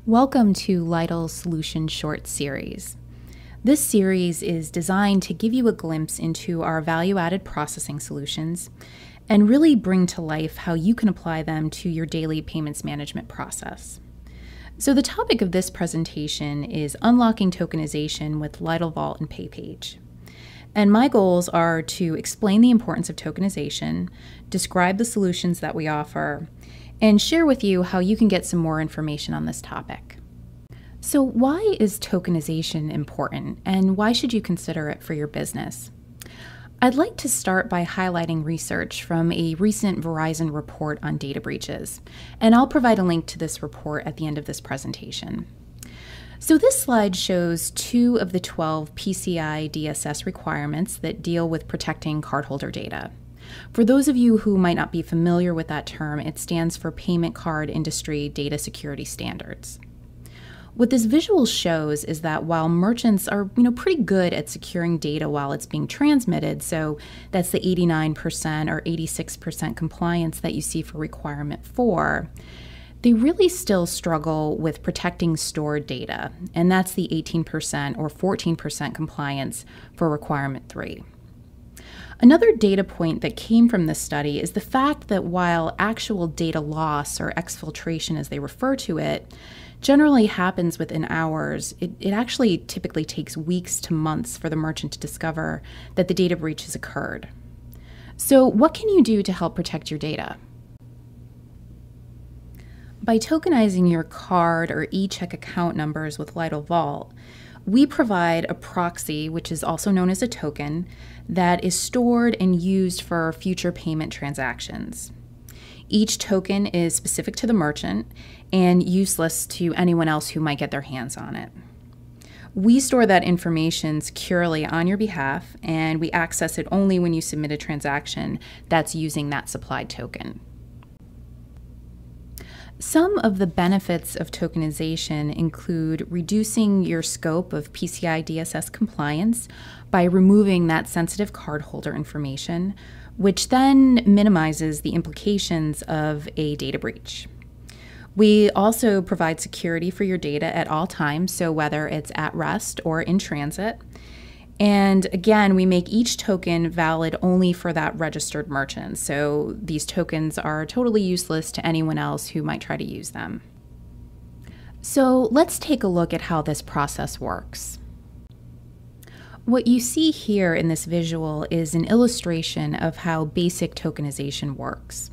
Welcome to Litle Solution Short Series. This series is designed to give you a glimpse into our value-added processing solutions and really bring to life how you can apply them to your daily payments management process. So the topic of this presentation is unlocking tokenization with Litle Vault and PayPage. And my goals are to explain the importance of tokenization, describe the solutions that we offer, and share with you how you can get some more information on this topic. So why is tokenization important, and why should you consider it for your business? I'd like to start by highlighting research from a recent Verizon report on data breaches, and I'll provide a link to this report at the end of this presentation. So this slide shows 2 of the 12 PCI DSS requirements that deal with protecting cardholder data. For those of you who might not be familiar with that term, it stands for Payment Card Industry Data Security Standards. What this visual shows is that while merchants are pretty good at securing data while it's being transmitted, so that's the 89% or 86% compliance that you see for requirement 4, they really still struggle with protecting stored data, and that's the 18% or 14% compliance for requirement 3. Another data point that came from this study is the fact that while actual data loss, or exfiltration as they refer to it, generally happens within hours, it actually typically takes weeks to months for the merchant to discover that the data breach has occurred. So what can you do to help protect your data? By tokenizing your card or e-check account numbers with Litle Vault, we provide a proxy, which is also known as a token, that is stored and used for future payment transactions. Each token is specific to the merchant and useless to anyone else who might get their hands on it. We store that information securely on your behalf, and we access it only when you submit a transaction that's using that supplied token. Some of the benefits of tokenization include reducing your scope of PCI DSS compliance by removing that sensitive cardholder information, which then minimizes the implications of a data breach. We also provide security for your data at all times, so whether it's at rest or in transit. And again, we make each token valid only for that registered merchant, so these tokens are totally useless to anyone else who might try to use them. So let's take a look at how this process works. What you see here in this visual is an illustration of how basic tokenization works.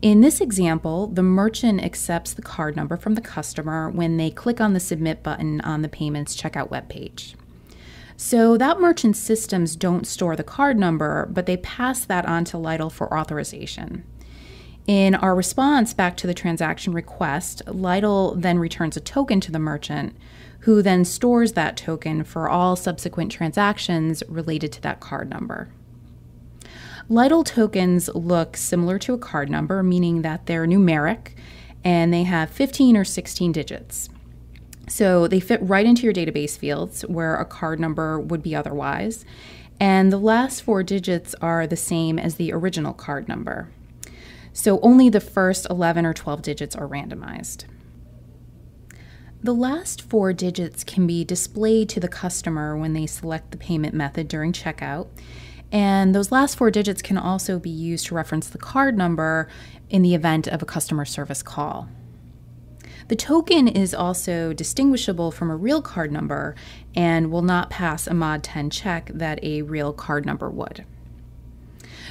In this example, the merchant accepts the card number from the customer when they click on the Submit button on the Payments Checkout webpage. So that merchant's systems don't store the card number, but they pass that on to Litle for authorization. In our response back to the transaction request, Litle then returns a token to the merchant, who then stores that token for all subsequent transactions related to that card number. Litle tokens look similar to a card number, meaning that they're numeric and they have 15 or 16 digits. So they fit right into your database fields where a card number would be otherwise, and the last 4 digits are the same as the original card number. So only the first 11 or 12 digits are randomized. The last 4 digits can be displayed to the customer when they select the payment method during checkout, and those last 4 digits can also be used to reference the card number in the event of a customer service call. The token is also distinguishable from a real card number and will not pass a Mod 10 check that a real card number would.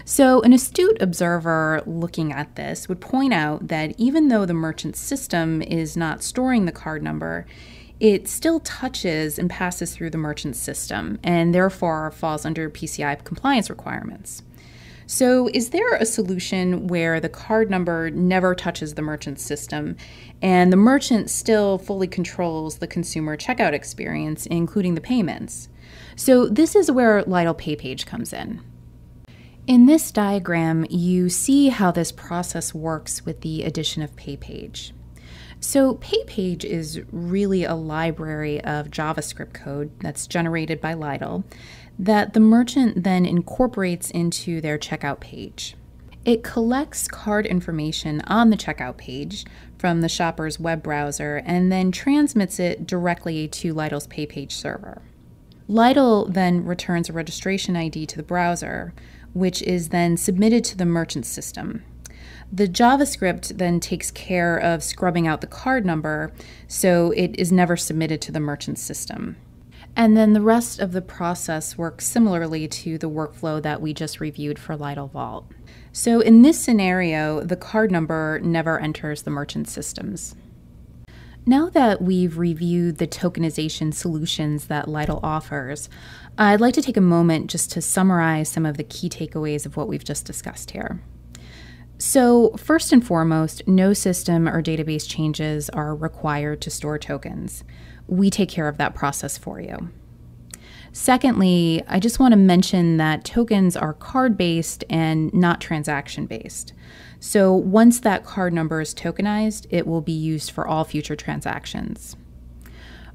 So an astute observer looking at this would point out that even though the merchant's system is not storing the card number, it still touches and passes through the merchant's system and therefore falls under PCI compliance requirements. So is there a solution where the card number never touches the merchant's system and the merchant still fully controls the consumer checkout experience, including the payments? So this is where Litle PayPage comes in. In this diagram, you see how this process works with the addition of PayPage. So PayPage is really a library of JavaScript code that's generated by Litle that the merchant then incorporates into their checkout page. It collects card information on the checkout page from the shopper's web browser and then transmits it directly to Litle's PayPage server. Litle then returns a registration ID to the browser, which is then submitted to the merchant system. The JavaScript then takes care of scrubbing out the card number, so it is never submitted to the merchant system. And then the rest of the process works similarly to the workflow that we just reviewed for Litle Vault. So in this scenario, the card number never enters the merchant systems. Now that we've reviewed the tokenization solutions that Litle offers, I'd like to take a moment just to summarize some of the key takeaways of what we've just discussed here. So first and foremost, no system or database changes are required to store tokens. We take care of that process for you. Secondly, I just want to mention that tokens are card-based and not transaction-based. So once that card number is tokenized, it will be used for all future transactions.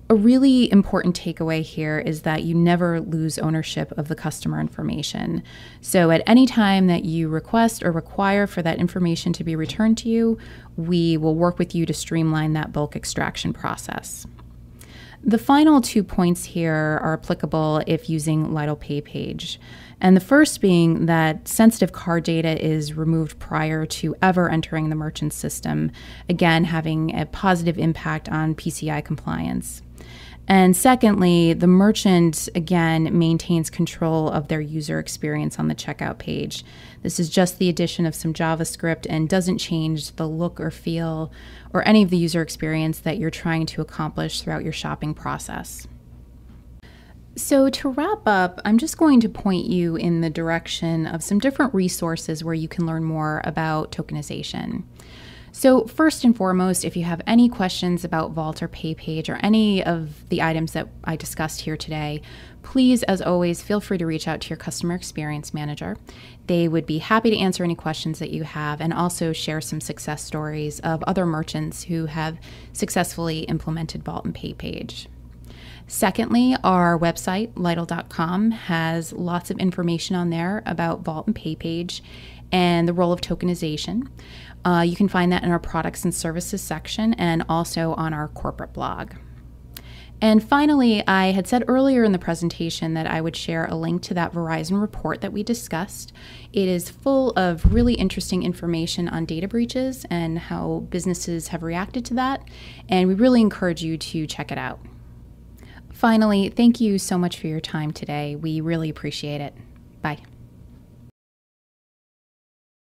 A really important takeaway here is that you never lose ownership of the customer information. So at any time that you request or require for that information to be returned to you, we will work with you to streamline that bulk extraction process. The final 2 points here are applicable if using Litle PayPage. And the first being that sensitive card data is removed prior to ever entering the merchant system, again having a positive impact on PCI compliance. And secondly, the merchant, again, maintains control of their user experience on the checkout page. This is just the addition of some JavaScript and doesn't change the look or feel or any of the user experience that you're trying to accomplish throughout your shopping process. So to wrap up, I'm just going to point you in the direction of some different resources where you can learn more about tokenization. So first and foremost, if you have any questions about Vault or PayPage or any of the items that I discussed here today, please, as always, feel free to reach out to your customer experience manager. They would be happy to answer any questions that you have and also share some success stories of other merchants who have successfully implemented Vault and PayPage. Secondly, our website, litle.com, has lots of information on there about Vault and PayPage and the role of tokenization. You can find that in our products and services section and also on our corporate blog. And finally, I had said earlier in the presentation that I would share a link to that Verizon report that we discussed. It is full of really interesting information on data breaches and how businesses have reacted to that, and we really encourage you to check it out. Finally, thank you so much for your time today. We really appreciate it. Bye.